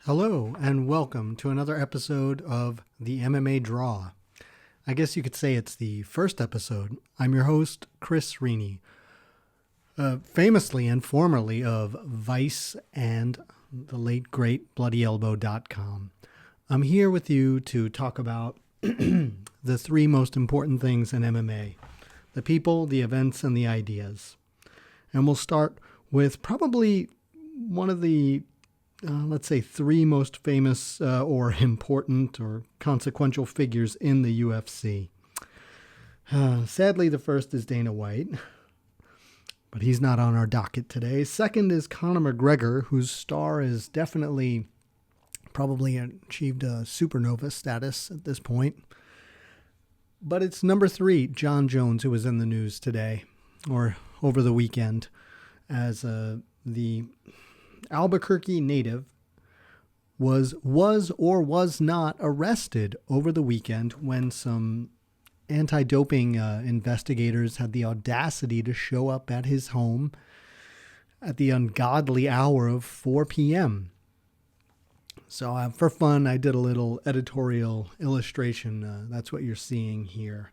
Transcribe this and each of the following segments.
Hello, and welcome to another episode of the MMA Draw. I guess you could say it's the first episode. I'm your host, Chris Rini, famously and formerly of Vice and the late great BloodyElbow.com. I'm here with you to talk about the three most important things in MMA: the people, the events, and the ideas. And we'll start with probably one of the let's say, three most famous or important or consequential figures in the UFC. Sadly, the first is Dana White, but he's not on our docket today. Second is Conor McGregor, whose star is definitely probably achieved a supernova status at this point. But it's number three, Jon Jones, who was in the news today or over the weekend as the Albuquerque native was or was not arrested over the weekend when some anti-doping investigators had the audacity to show up at his home at the ungodly hour of 4 p.m. So for fun, I did a little editorial illustration. That's what you're seeing here.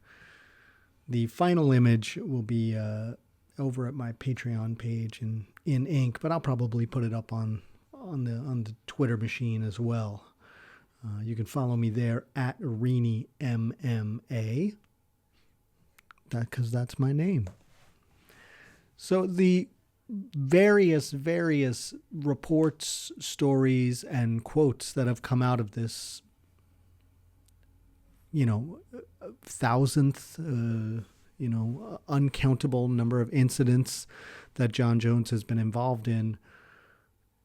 The final image will be over at my Patreon page in ink, but I'll probably put it up on the Twitter machine as well. You can follow me there at Rini MMA, because that's my name. So the various reports, stories, and quotes that have come out of this, thousandth, uncountable number of incidents that Jon Jones has been involved in.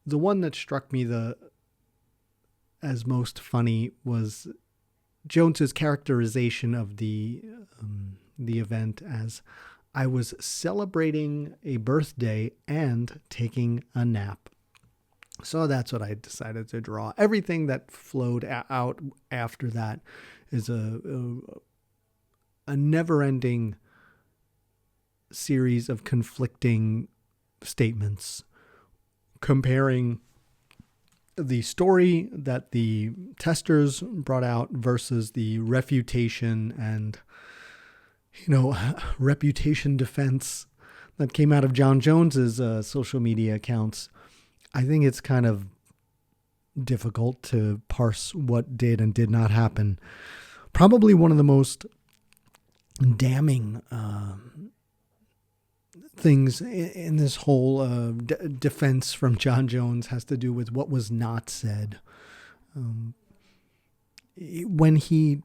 The one that struck me as most funny was Jones's characterization of the event as, "I was celebrating a birthday and taking a nap." So that's what I decided to draw. Everything that flowed out after that is a never-ending series of conflicting statements comparing the story that the testers brought out versus the refutation and, reputation defense that came out of Jon Jones's social media accounts. I think it's kind of difficult to parse what did and did not happen. Probably one of the most damning things in this whole defense from Jon Jones has to do with what was not said. When he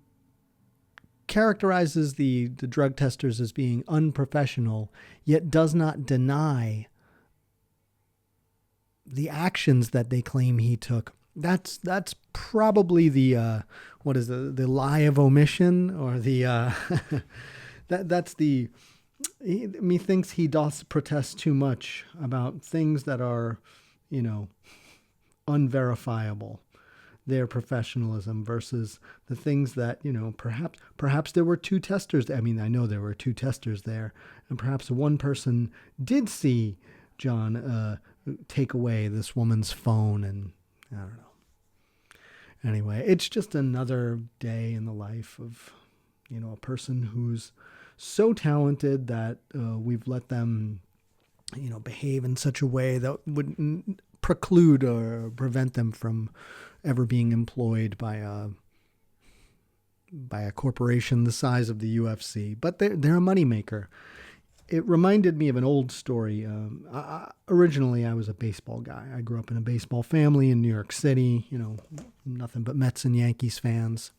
characterizes the drug testers as being unprofessional, yet does not deny the actions that they claim he took, that's probably the the lie of omission, or the that's the methinks he doth protest too much about things that are, unverifiable. Their professionalism versus the things that, perhaps there were two testers. I mean, I know there were two testers there, and perhaps one person did see Jon take away this woman's phone, and I don't know. Anyway, it's just another day in the life of, a person who's so talented that we've let them, behave in such a way that would preclude or prevent them from ever being employed by a corporation the size of the UFC. But they're a moneymaker. It reminded me of an old story. Originally, I was a baseball guy. I grew up in a baseball family in New York City, nothing but Mets and Yankees fans.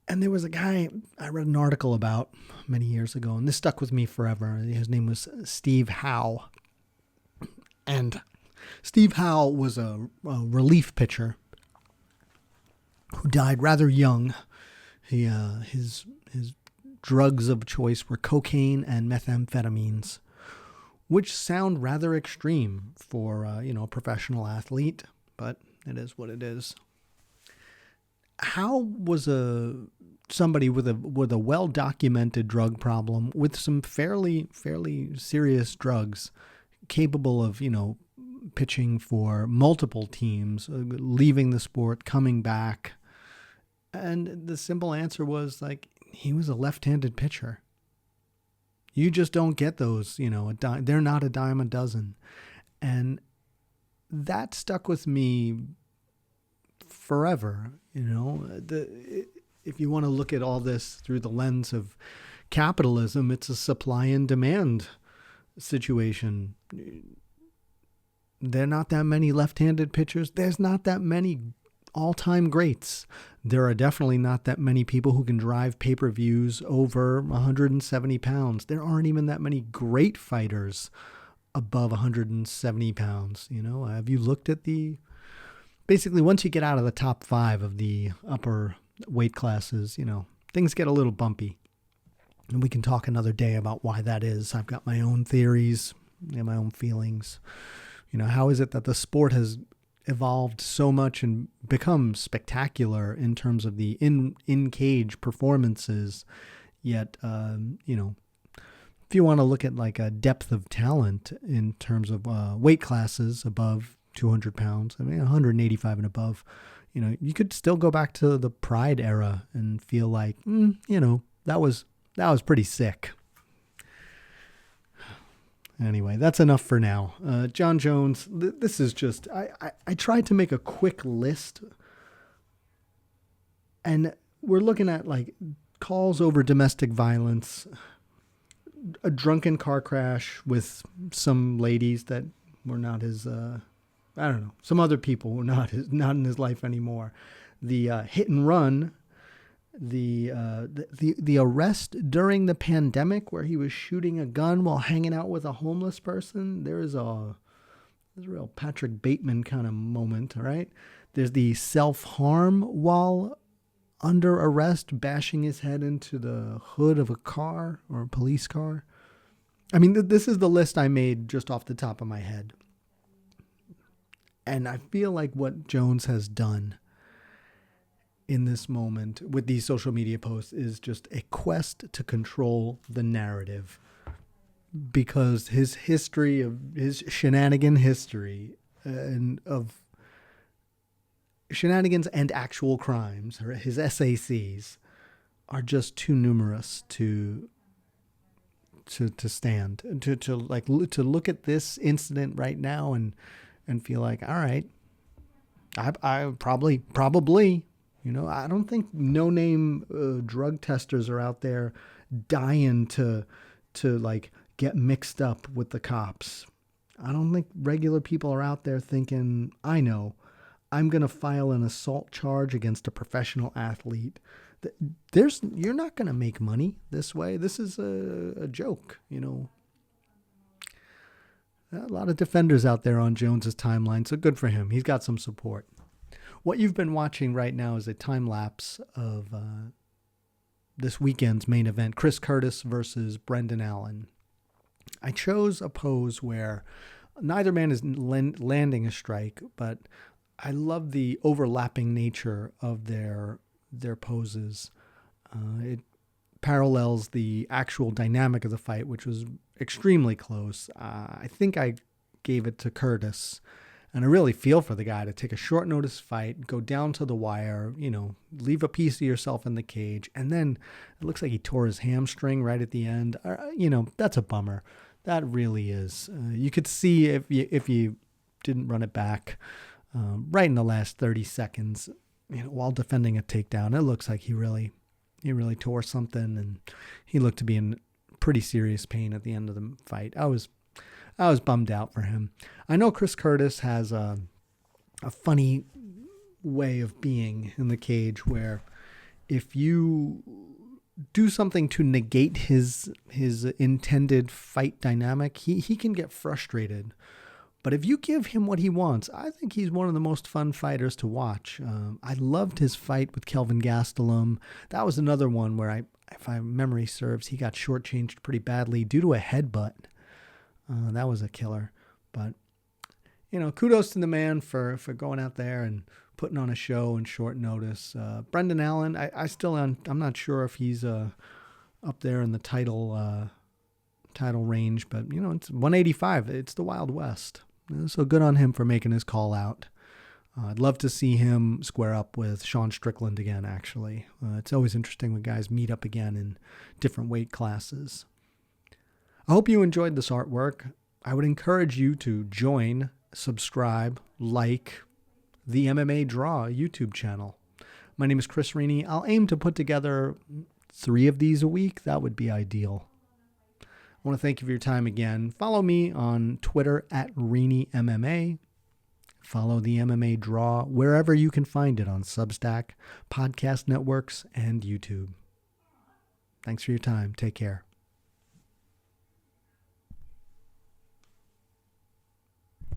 And there was a guy I read an article about many years ago, and this stuck with me forever. His name was Steve Howe. And Steve Howe was a relief pitcher who died rather young. His drugs of choice were cocaine and methamphetamines, which sound rather extreme for a professional athlete, but it is what it is. Howe was somebody with a well-documented drug problem with some fairly serious drugs, capable of pitching for multiple teams, leaving the sport, coming back. And the simple answer was like, he was a left-handed pitcher. You just don't get those, they're not a dime a dozen. And that stuck with me forever. If you want to look at all this through the lens of capitalism, it's a supply and demand situation. There are not that many left-handed pitchers. There's not that many all-time greats. There are definitely not that many people who can drive pay-per-views over 170 pounds. There aren't even that many great fighters above 170 pounds. Have you looked at basically once you get out of the top 5 of the upper weight classes, things get a little bumpy. And we can talk another day about why that is. I've got my own theories and my own feelings. How is it that the sport has evolved so much and become spectacular in terms of the in-cage performances, yet, if you want to look at like a depth of talent in terms of weight classes above 200 pounds, 185 and above, you could still go back to the Pride era and feel like, that was pretty sick. Anyway, that's enough for now. Jon Jones, this is just, I tried to make a quick list, and we're looking at like calls over domestic violence, a drunken car crash with some ladies that were not his, some other people were not in his life anymore. The hit and run, the arrest during the pandemic where he was shooting a gun while hanging out with a homeless person. There's a real Patrick Bateman kind of moment, right? There's the self-harm while under arrest, bashing his head into the hood of a car or a police car. I mean, this is the list I made just off the top of my head. And I feel like what Jones has done in this moment with these social media posts is just a quest to control the narrative, because his history of his shenanigan history and of shenanigans and actual crimes, or his SACs, are just too numerous to stand, to look at this incident right now and feel like, all right, I probably, I don't think no-name drug testers are out there dying to like get mixed up with the cops. I don't think regular people are out there thinking, I know, I'm going to file an assault charge against a professional athlete. You're not going to make money this way. This is a joke, A lot of defenders out there on Jones's timeline, so good for him. He's got some support. What you've been watching right now is a time lapse of this weekend's main event, Chris Curtis versus Brendan Allen. I chose a pose where neither man is landing a strike, but I love the overlapping nature of their poses. It parallels the actual dynamic of the fight, which was extremely close. I think I gave it to Curtis. And I really feel for the guy to take a short notice fight, go down to the wire, leave a piece of yourself in the cage. And then it looks like he tore his hamstring right at the end. That's a bummer. That really is. You could see if you didn't run it back right in the last 30 seconds, while defending a takedown, it looks like he really tore something, and he looked to be in pretty serious pain at the end of the fight. I was bummed out for him. I know Chris Curtis has a funny way of being in the cage where if you do something to negate his intended fight dynamic, he can get frustrated. But if you give him what he wants, I think he's one of the most fun fighters to watch. I loved his fight with Kelvin Gastelum. That was another one where, if my memory serves, he got shortchanged pretty badly due to a headbutt. That was a killer. But, kudos to the man for going out there and putting on a show in short notice. Brendan Allen, I'm not sure if he's up there in the title range, but, it's 185. It's the Wild West. So good on him for making his call out. I'd love to see him square up with Sean Strickland again, actually. It's always interesting when guys meet up again in different weight classes. I hope you enjoyed this artwork. I would encourage you to join, subscribe, like the MMA Draw YouTube channel. My name is Chris Rini. I'll aim to put together 3 of these a week. That would be ideal. I want to thank you for your time again. Follow me on Twitter at RiniMMA. Follow the MMA Draw wherever you can find it on Substack, podcast networks, and YouTube. Thanks for your time. Take care.